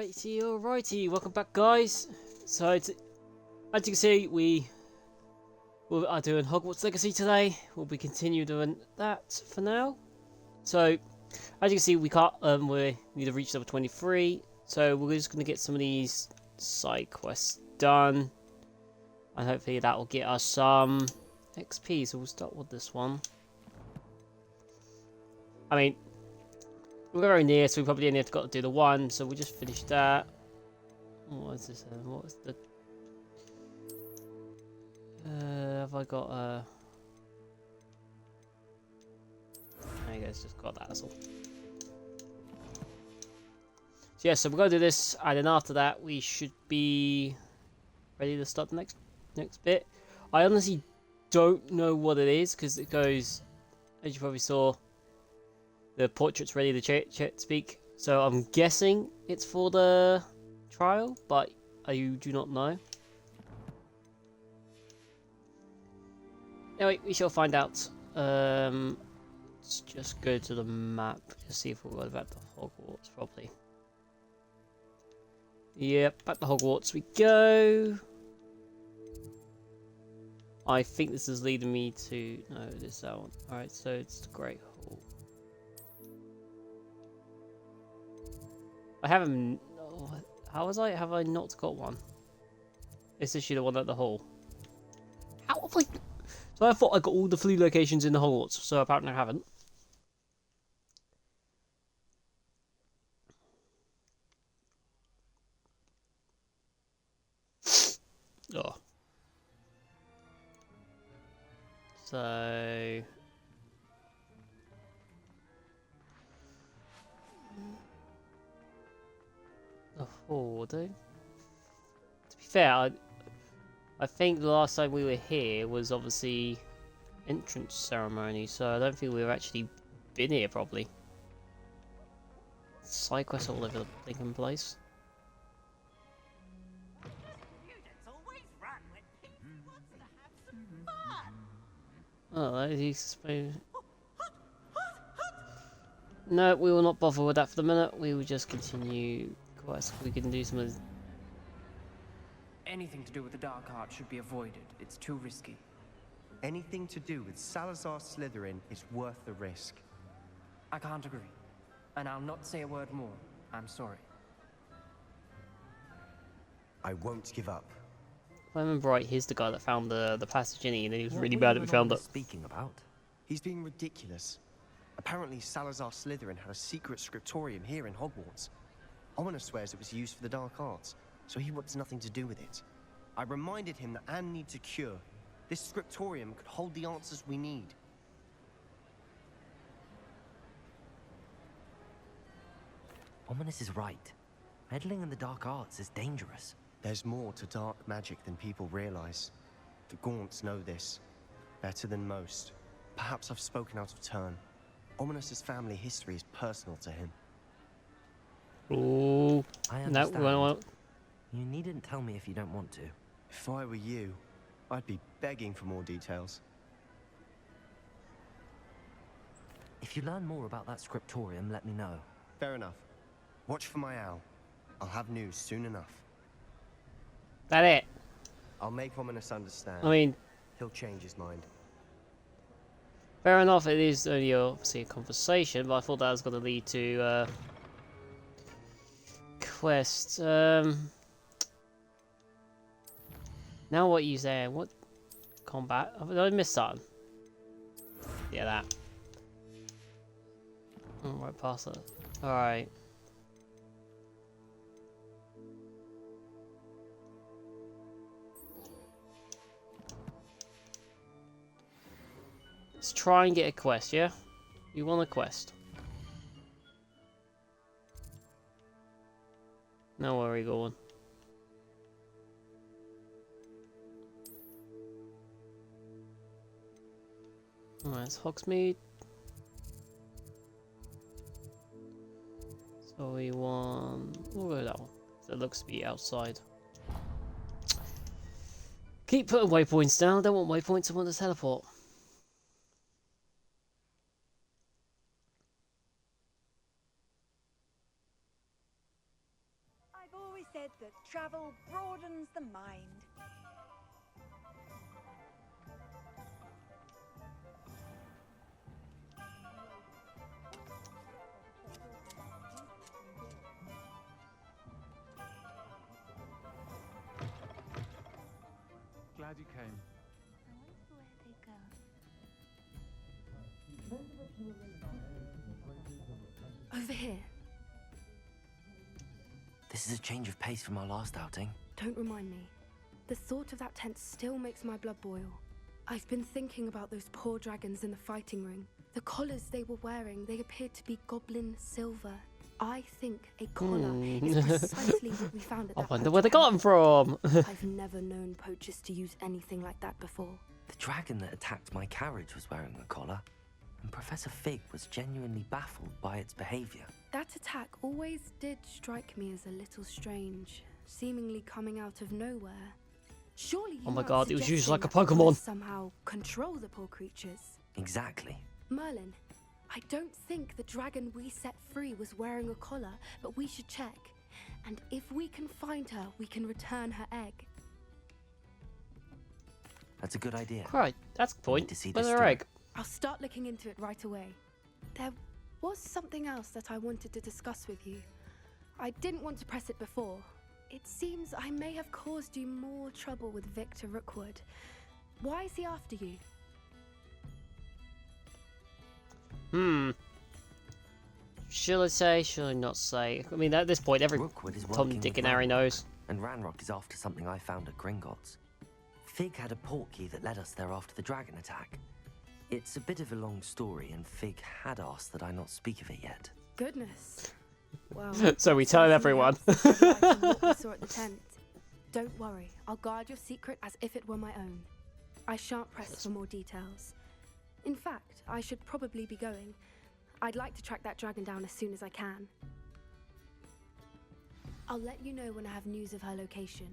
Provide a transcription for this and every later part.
Alrighty, welcome back guys. So as you can see, we are doing Hogwarts Legacy today. We'll be continuing doing that for now. So as you can see, we need to reach level 23. So we're just going to get some of these side quests done. And hopefully that will get us some XP. So we'll start with this one. I mean, we're very near, so we probably only have got to do the one, so we'll just finish that. What is this? What was the... have I got there you go, it's just got that, that's all. So yeah, so we're going to do this, and then after that we should be ready to start the next bit. I honestly don't know what it is, because it goes, as you probably saw, the portrait's ready to speak, so I'm guessing it's for the trial, but I do not know. Anyway, we shall find out. Let's just go to the map to see if we've got about the Hogwarts properly. Yep, back to Hogwarts we go. I think this is leading me to... no, this is that one. Alright, so it's the Great Hall. I haven't... oh, how was I? Have I not got one? Is this the one at the hall? How have I... so I thought I got all the flea locations in the Hogwarts, so apparently I haven't. Oh. So... the hall, though. To be fair, I think the last time we were here was obviously entrance ceremony, so I don't think we've actually been here properly. Side quests all over the blinking place. Oh, he's... no, we will not bother with that for the minute. We will just continue quests. We can do some of the... anything to do with the dark art should be avoided. It's too risky. Anything to do with Salazar Slytherin is worth the risk. I can't agree. And I'll not say a word more. I'm sorry. I won't give up. If I remember right, he's the guy that found the passage in it, and he was really bad that we found it. Speaking about? He's being ridiculous. Apparently Salazar Slytherin had a secret scriptorium here in Hogwarts. Ominous swears it was used for the dark arts, so he wants nothing to do with it. I reminded him that Anne needs a cure. This scriptorium could hold the answers we need. Ominous is right. Meddling in the dark arts is dangerous. There's more to dark magic than people realize. The Gaunts know this better than most. Perhaps I've spoken out of turn. Ominous's family history is personal to him. Oh, I no, understand. You needn't tell me if you don't want to. If I were you, I'd be begging for more details. If you learn more about that scriptorium, let me know. Fair enough. Watch for my owl. I'll have news soon enough. that it? I'll make Ominous understand. I mean, He'll change his mind. fair enough, it is only obviously a conversation, but I thought that was going to lead to quest. Now what you saying? What combat? Did I miss something? Yeah, that. Oh, right past that. Alright. Let's try and get a quest, yeah? You want a quest? Now where are we going? Alright, it's Hogsmeade. So we want... we'll go with that one. That looks to be outside. Keep putting waypoints down. I don't want waypoints, I want to teleport. I I've always said that travel broadens the mind. Glad you came. Over here. This is a change of pace from our last outing. Don't remind me. The thought of that tent still makes my blood boil. I've been thinking about those poor dragons in the fighting ring. The collars they were wearing, they appeared to be goblin silver. I think a collar is precisely what we found at I that wonder where they poacher got them from. I've never known poachers to use anything like that before. The dragon that attacked my carriage was wearing a collar, and Professor Fig was genuinely baffled by its behavior. That attack always did strike me as a little strange, seemingly coming out of nowhere. Surely you Oh my aren't god, it was used suggesting like a that the collars Pokemon. somehow control the poor creatures. Exactly. Merlin, I don't think the dragon we set free was wearing a collar, but we should check. And if we can find her, we can return her egg. That's a good idea. Right, that's the We need point. to see Where's this her through. egg? I'll start looking into it right away. There was something else that I wanted to discuss with you. I didn't want to press it before. It seems I may have caused you more trouble with Victor Rookwood. Why is he after you? Shall I say? Shall I not say? I mean, at this point, every Rookwood is Tom, working Dick, with and Harry Ranrock, knows. and Ranrock is after something I found at Gringotts. Fig had a portkey that led us there after the dragon attack. It's a bit of a long story, and Fig had asked that I not speak of it yet. Goodness. Well, So we tell everyone. what we saw at the tent. Don't worry, I'll guard your secret as if it were my own. I shan't press for more details. In fact, I should probably be going. I'd like to track that dragon down as soon as I can. I'll let you know when I have news of her location.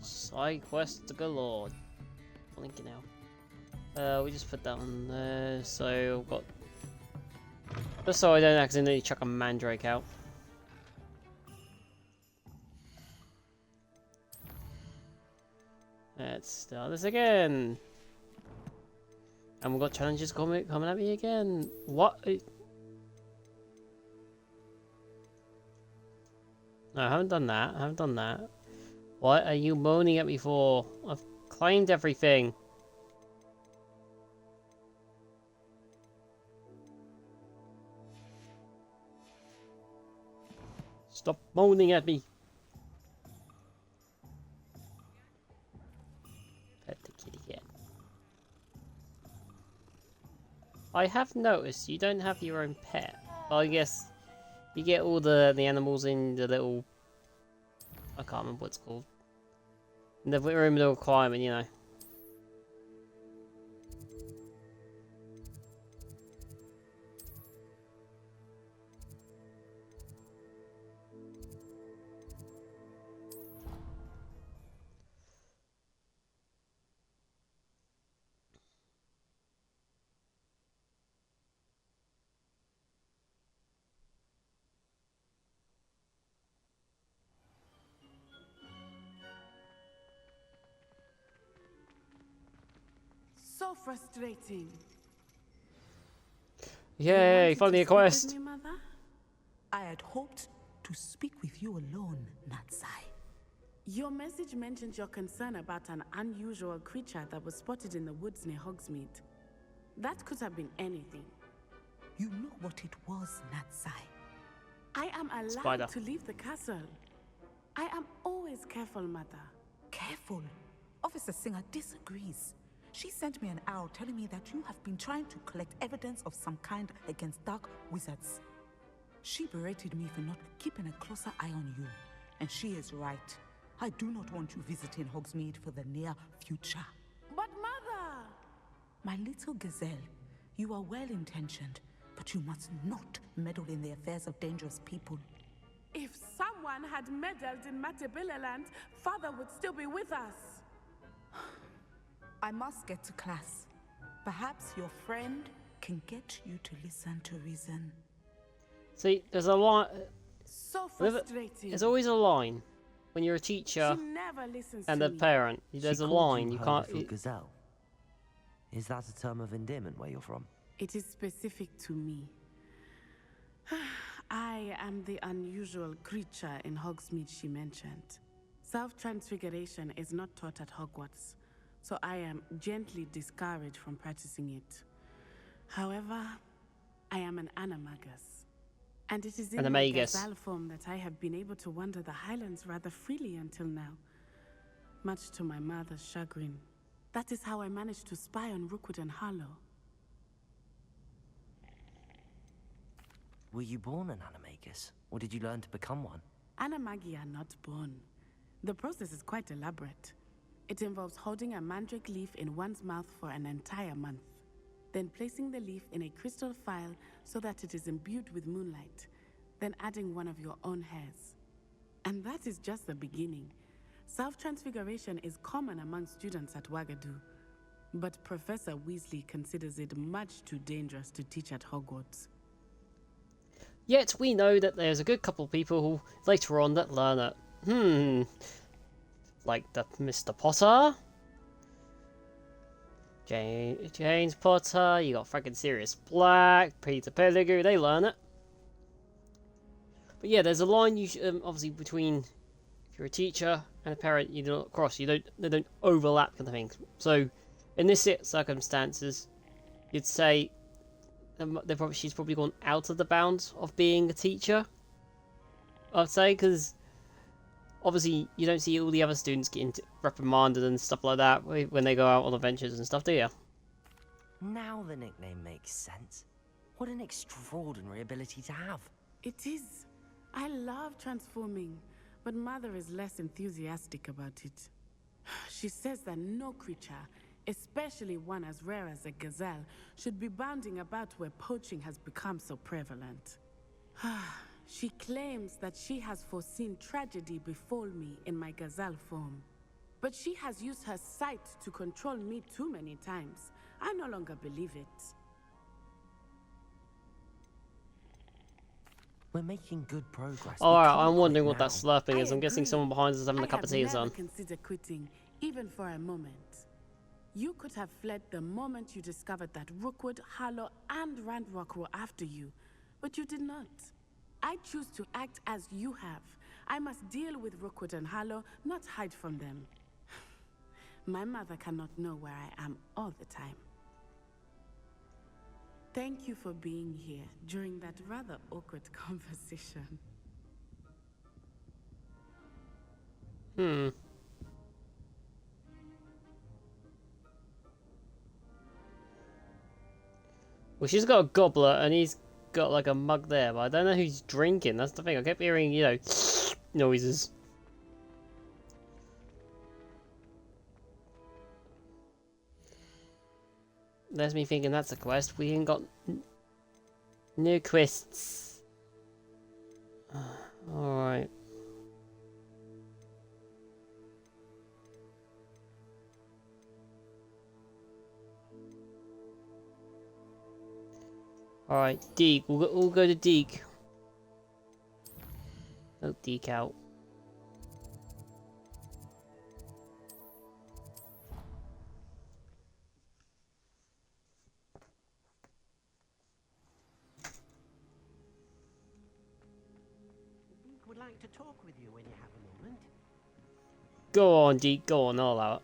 Side quest galore. Blinking out. We just put that on there. So I've got. Just so I don't accidentally chuck a mandrake out. Let's start this again. And we've got challenges coming at me again. What? No, I haven't done that. I haven't done that. What are you moaning at me for? I've claimed everything. Stop moaning at me. Pet the kitty cat. I have noticed you don't have your own pet. Well, I guess you get all the animals in the little... I can't remember what it's called. In the room of the requirement, you know. So frustrating. Yay, You finally a wanted to speak quest. with me, Mother? I had hoped to speak with you alone, Natsai. Your message mentioned your concern about an unusual creature that was spotted in the woods near Hogsmeade. That could have been anything. You know what it was, Natsai. I am allowed Spider. to leave the castle. I am always careful, Mother. Careful. Officer Singer disagrees. She sent me an owl telling me that you have been trying to collect evidence of some kind against dark wizards. She berated me for not keeping a closer eye on you. And she is right. I do not want you visiting Hogsmeade for the near future. But Mother! My little gazelle, you are well-intentioned, but you must not meddle in the affairs of dangerous people. If someone had meddled in Matabeleland, Father would still be with us. I must get to class. Perhaps your friend can get you to listen to reason. See, there's a lot. So Whenever- frustrating. There's always a line when you're a teacher She never listens and to a me. parent. There's She a called line you her can't. little gazelle. Is that a term of endearment where you're from? It is specific to me. I am the unusual creature in Hogsmeade she mentioned. Self-transfiguration is not taught at Hogwarts, so I am gently discouraged from practicing it. However, I am an animagus, and it is in my Animagus. gazelle form that I have been able to wander the Highlands rather freely until now, much to my mother's chagrin. That is how I managed to spy on Rookwood and Harlow. Were you born an animagus, or did you learn to become one? Animagi are not born. The process is quite elaborate. It involves holding a mandrake leaf in one's mouth for an entire month, then placing the leaf in a crystal phial so that it is imbued with moonlight, then adding one of your own hairs. And that is just the beginning. Self-transfiguration is common among students at Wagadu, but Professor Weasley considers it much too dangerous to teach at Hogwarts. Yet we know that there's a good couple of people who later on that learn it. Like the Mr. Potter, James Potter. You got fucking Sirius Black, Peter Pettigrew. They learn it. But yeah, there's a line you obviously between if you're a teacher and a parent, you do not cross. They don't overlap kind of thing. So in this circumstances, you'd say she's probably gone out of the bounds of being a teacher. I'd say, because obviously you don't see all the other students getting reprimanded and stuff like that when they go out on adventures and stuff, do you? Now the nickname makes sense. What an extraordinary ability to have. It is. I love transforming, but Mother is less enthusiastic about it. She says that no creature, especially one as rare as a gazelle, should be bounding about where poaching has become so prevalent. She claims that she has foreseen tragedy befall me in my gazelle form. But she has used her sight to control me too many times. I no longer believe it. We're making good progress. Alright, I'm wondering what that slurping is. I I'm guessing agree. someone behind us is having a cup of tea or I have never something. considered quitting, even for a moment. You could have fled the moment you discovered that Rookwood, Harlow, and Randrock were after you, but you did not. I choose to act as you have. I must deal with Rookwood and Harlow, not hide from them. My mother cannot know where I am all the time. Thank you for being here during that rather awkward conversation. Well, she's got a goblet and he's got like a mug there, but I don't know who's drinking. That's the thing. I kept hearing, noises. There's me thinking that's a quest. We ain't got new quests. Alright. Alright, Deke. We'll go to Deke. Oh, Deke out. Would like to talk with you when you have a moment. Go on, Deke. Go on. I'll allow it.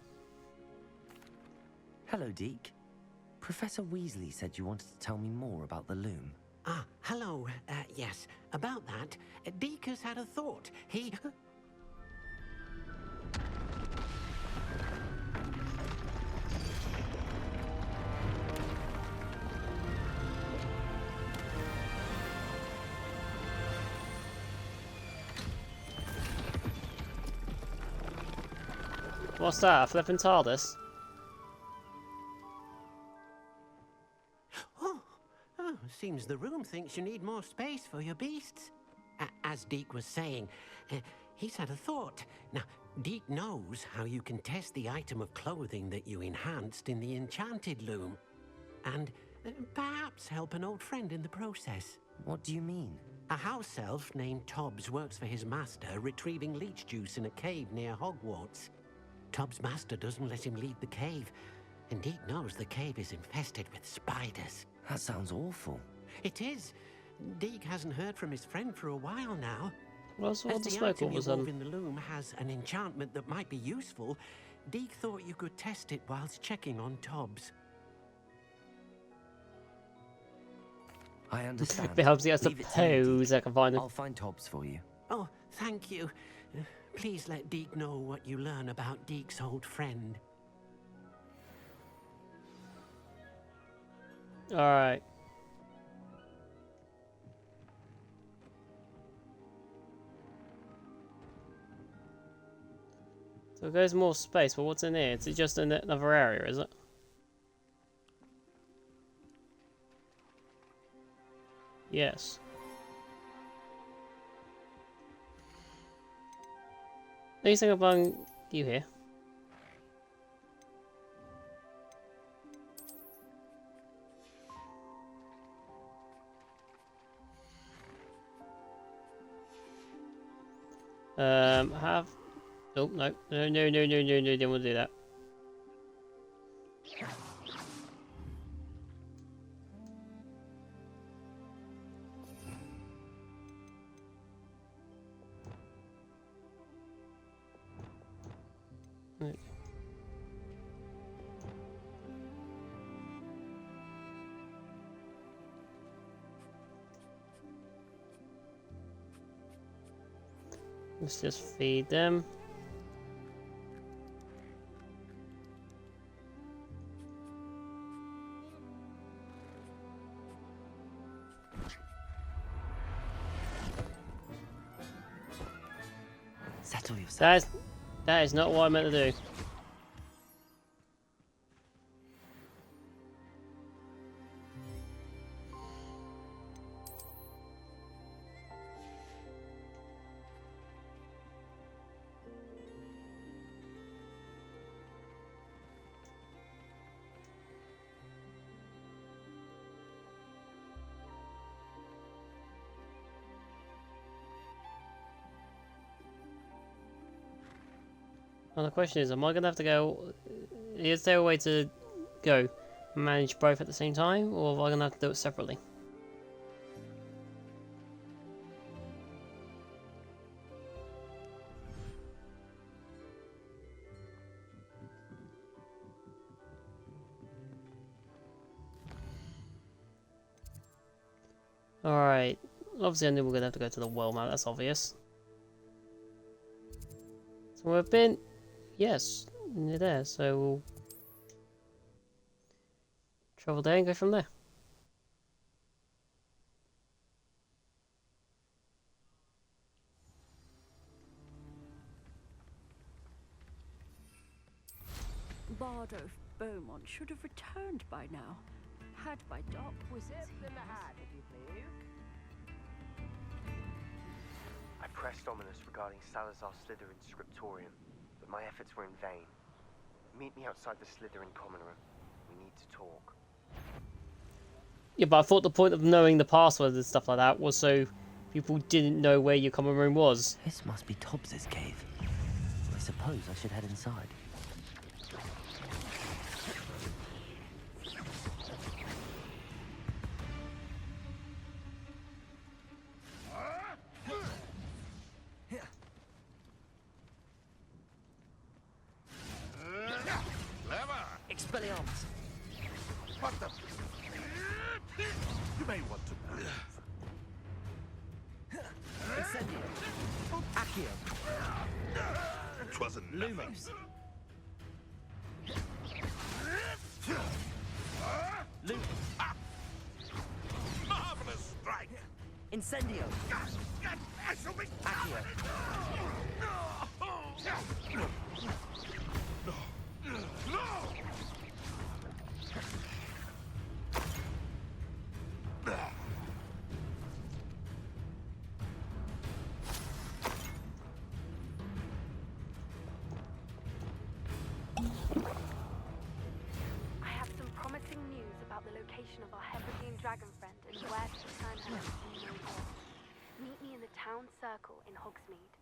Hello, Deke. Professor Weasley said you wanted to tell me more about the loom. Ah, hello. Yes, about that. Deke has had a thought. He... What's that? A flipping TARDIS? Oh, seems the room thinks you need more space for your beasts. As Deke was saying, he's had a thought. Now, Deke knows how you can test the item of clothing that you enhanced in the enchanted loom. And perhaps help an old friend in the process. What do you mean? A house elf named Tobbs works for his master, retrieving leech juice in a cave near Hogwarts. Tobbs' master doesn't let him leave the cave, and Deke knows the cave is infested with spiders. That sounds awful. It is. Deke hasn't heard from his friend for a while now. What's As the the smoke all item of a you sudden? wove in the loom has an enchantment that might be useful, Deke thought you could test it whilst checking on Tobbs. I understand. It helps you get Leave it to me, suppose I can find it. I'll find Tobbs for you. Oh, thank you. Please let Deke know what you learn about Deke's old friend. Alright. So there's more space, but what's in here? Is it just in another area, is it? Yes. Anything among you here? Have... Oh, no. No, didn't want to do that. Right. Let's just feed them. Settle yourself. That is not what I meant to do. Well, the question is, am I gonna have to go? Is there a way to go manage both at the same time, or am I gonna have to do it separately? Alright, obviously I knew we were gonna have to go to the well map, that's obvious. So we've been... Yes, near there, so we'll travel there and go from there. Bardo Beaumont should have returned by now. Had by Doc wizards. in the hat, if you please. I pressed Ominous regarding Salazar Slytherin's scriptorium, but my efforts were in vain. Meet me outside the Slytherin common room. We need to talk. Yeah, but I thought the point of knowing the passwords and stuff like that was so people didn't know where your common room was. This must be Tobbs's cave. I suppose I should head inside. Expelliarmus! What the? You may want to move. Incendio. Accio. Twasn't Lumos. marvelous strike. Incendio. I shall be. Accio. I have some promising news about the location of our Hebridean dragon friend and where to return her. Hogsmeade.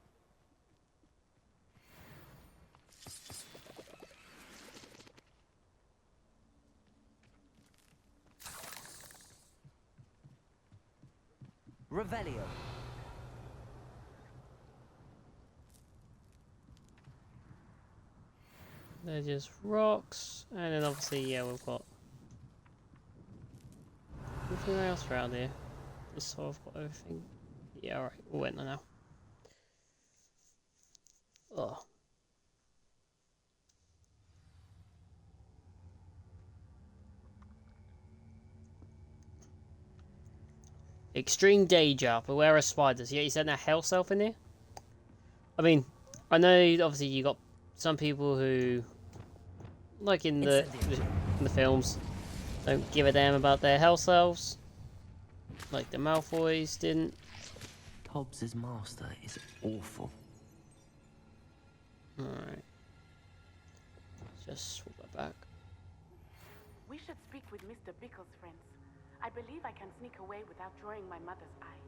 Revelio. They're just rocks, and then obviously, yeah, we've got anything else around here. Just so I've got everything. Yeah, alright, we'll wait now. Oh. Extreme danger, beware of spiders. Yeah, you said that house elf in here? I mean, I know obviously you got some people who, like in the films, don't give a damn about their house elves. Like the Malfoys didn't. Tobbs' master is awful. Alright. Just swap that back. We should speak with Mr. Bickle's friends. I believe I can sneak away without drawing my mother's eye.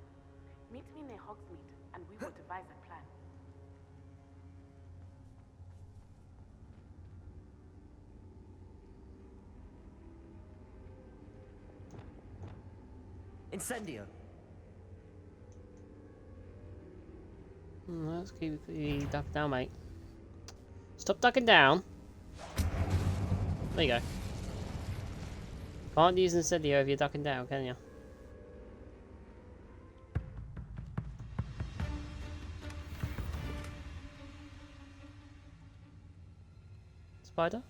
Meet me near Hogsmeade, and we will devise a plan. Incendio. Let's keep the duck down, mate. Stop ducking down. There you go. Can't use incendio if you're ducking down, can you? Spider?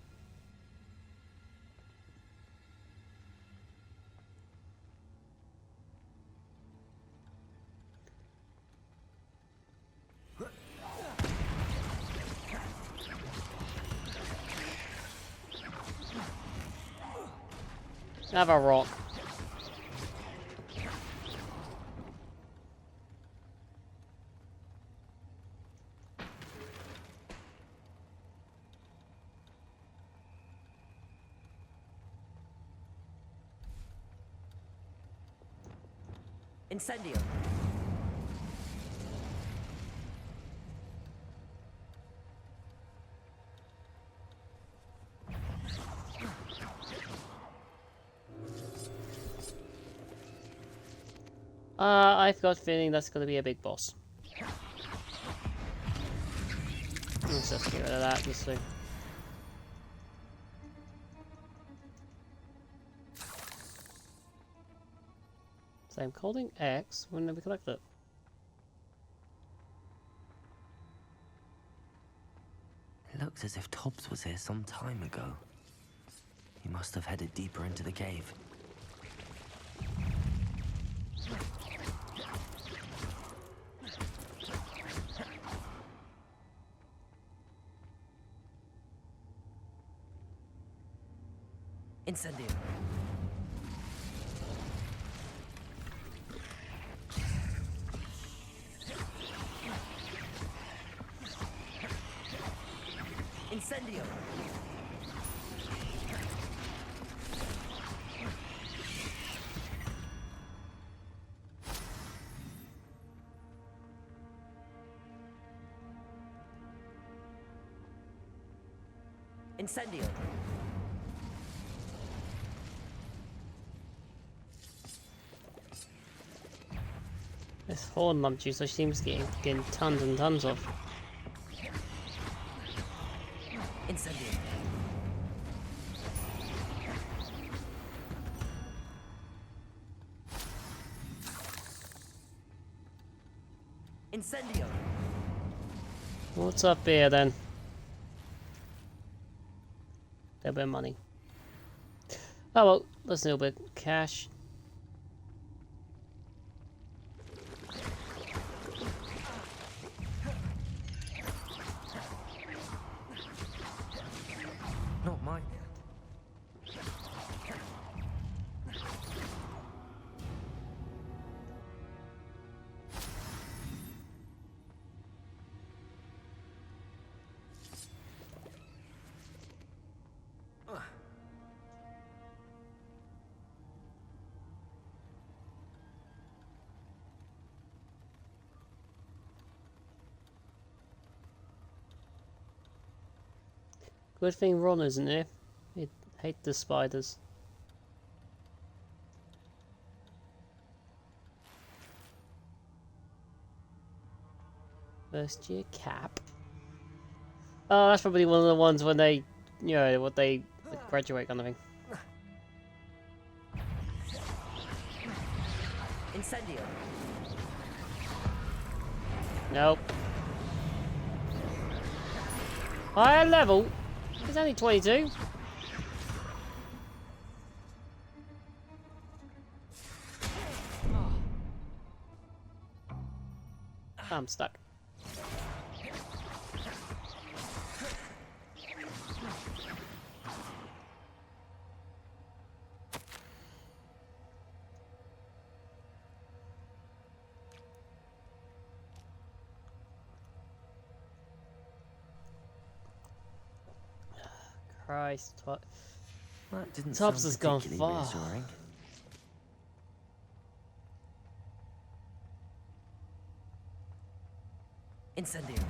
Have a rock. Incendio. I've got a feeling that's gonna be a big boss. Let's just get rid of that, just so. So I'm holding X, when did we collect it? It looks as if Tobbs was here some time ago. He must have headed deeper into the cave. Incendio. Incendio. Incendio. This horn lump juice I seems getting tons and tons of. Incendio. Incendio. What's up here then? A bit of money. Oh well, that's a little bit of cash. Not mine. Good thing Ron isn't here. He'd hate the spiders. First year cap. Oh, that's probably one of the ones when they, you know, what they graduate kind of thing. Incendio. Nope. Higher level? It's only 22. I'm stuck. Christ, what? That didn't Tobbs sound has gone particularly far. reassuring. Incendio.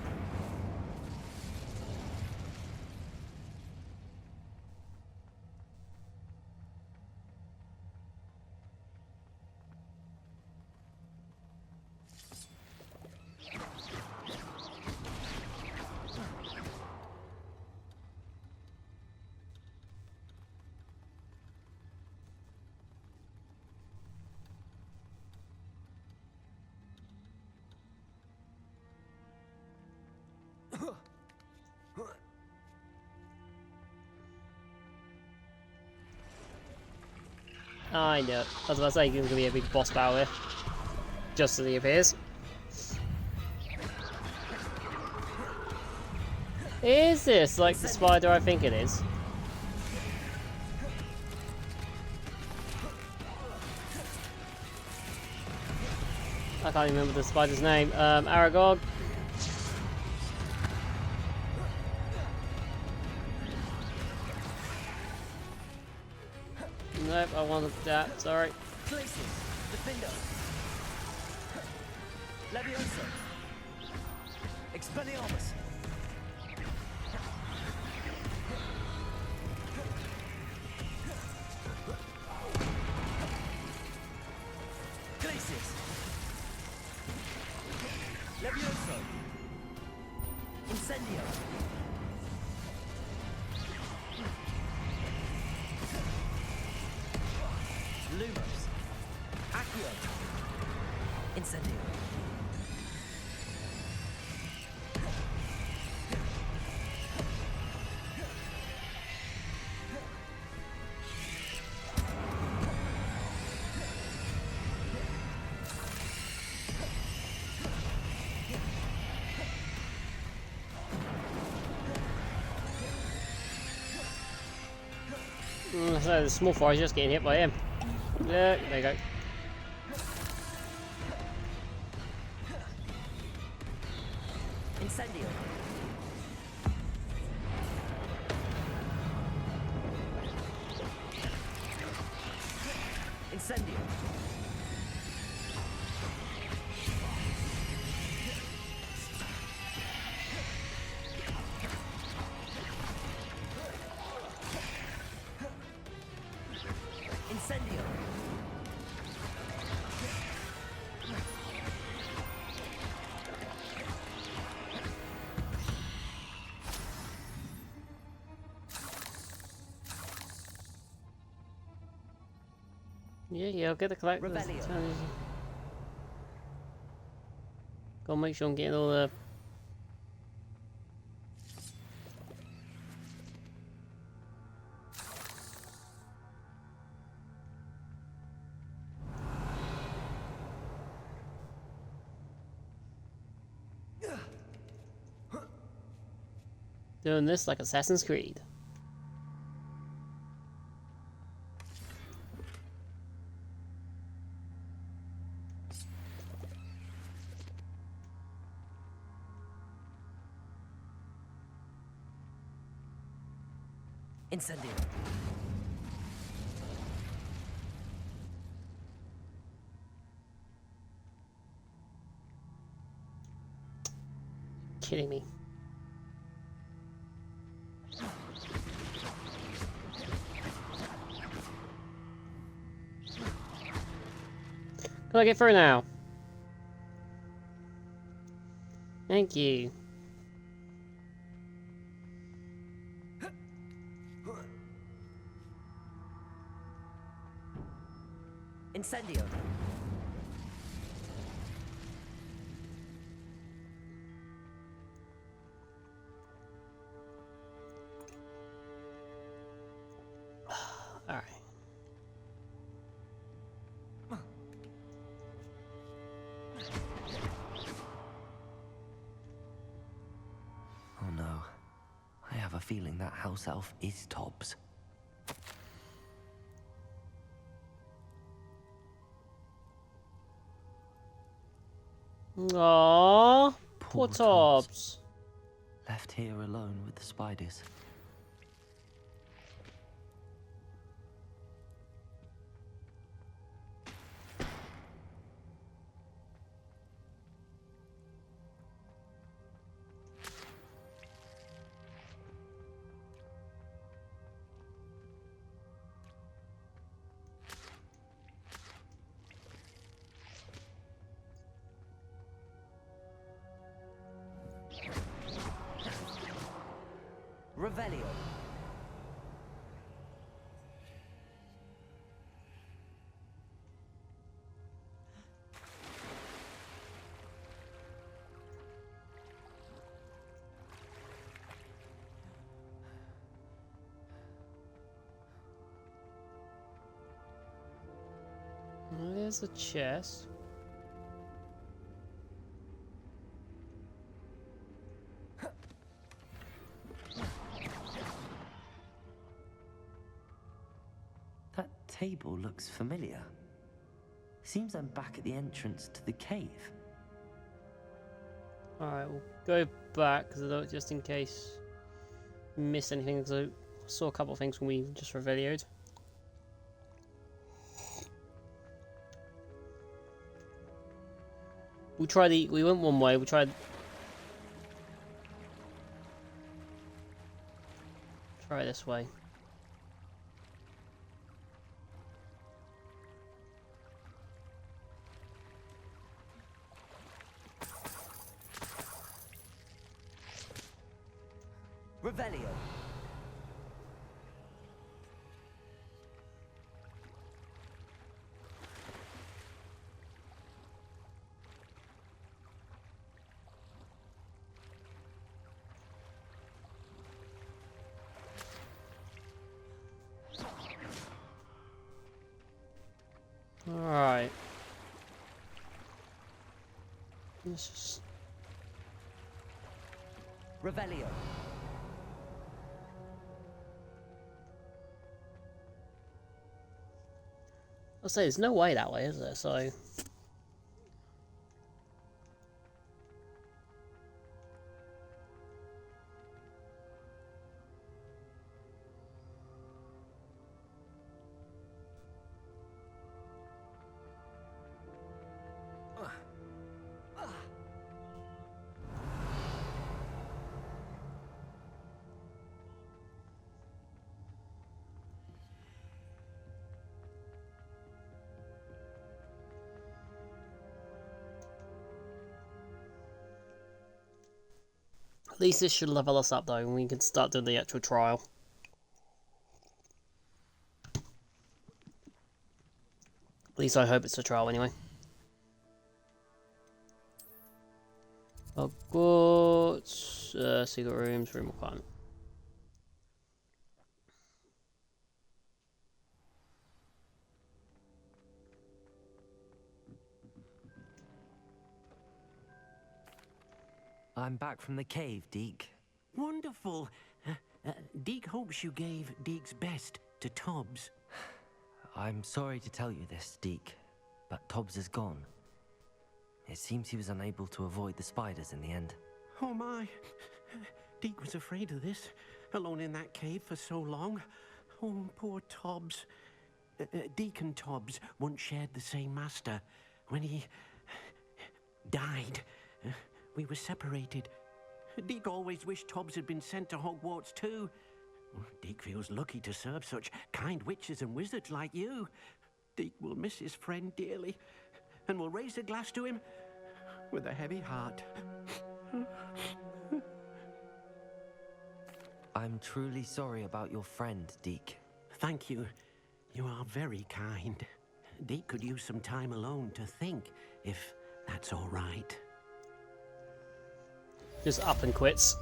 I know. I was about to say, there's going to be a big boss battle here. Just as he appears. Is this like the spider I think it is? I can't even remember the spider's name. Aragog. Nope, I wanted that, sorry. Places. Defender. Leviosa. Expelliarmus. Glacius. Leviosa. Incendio. Lumos. Accio. Incendio. So the small fire is just getting hit by him. Yeah, there you go. Incendio. Incendio. Incendio. Yeah, I'll get the collectors. Rebellion. Gotta make sure I'm getting all the... Doing this like Assassin's Creed. Incendio. Kidding me. How do I get through now? Thank you. Incendio. Alright. Oh no. I have a feeling that house elf is Tobbs. Aww, poor Tobbs. Left here alone with the spiders. Revelio. There's a chest. That table looks familiar. Seems I'm back at the entrance to the cave. Alright, we'll go back just in case we missed anything. So I saw a couple of things when we just revealed. We went one way, we tried. Try this way. Revelio. Alright. Let's just... Revelio. I'll say there's no way that way, is there? So... At least this should level us up though, and we can start doing the actual trial. At least I hope it's a trial anyway. Hogwarts, secret rooms, room requirement. I'm back from the cave, Deke. Wonderful. Deke hopes you gave Deke's best to Tobbs. I'm sorry to tell you this, Deke, but Tobbs is gone. It seems he was unable to avoid the spiders in the end. Oh my. Deke was afraid of this, alone in that cave for so long. Oh, poor Tobbs. Deke and Tobbs once shared the same master. When he died, we were separated. Deke always wished Tobbs had been sent to Hogwarts too. Deke feels lucky to serve such kind witches and wizards like you. Deke will miss his friend dearly. and will raise a glass to him with a heavy heart. I'm truly sorry about your friend, Deke. Thank you. You are very kind. Deke could use some time alone to think, if that's all right. Just up and quits.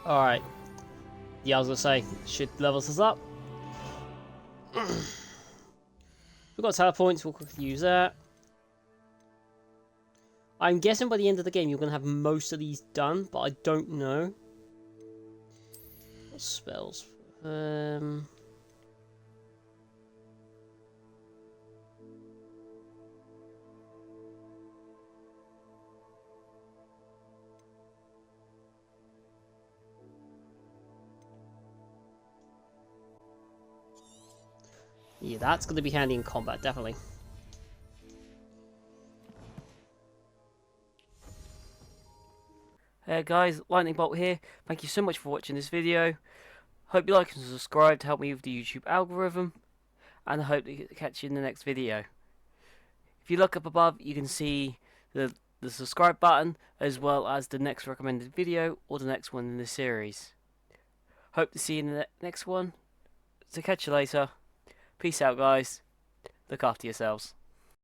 Alright. Yeah, I was gonna say, should levels us up. We've got tower points, we'll quickly use that. I'm guessing by the end of the game you're gonna have most of these done, but I don't know. What spells? Yeah, that's going to be handy in combat, definitely. Hey guys, Lightning Bolt here. Thank you so much for watching this video. Hope you like and subscribe to help me with the YouTube algorithm. And I hope to catch you in the next video. If you look up above, you can see the subscribe button, as well as the next recommended video, or the next one in the series. Hope to see you in the next one. So catch you later. Peace out, guys. Look after yourselves.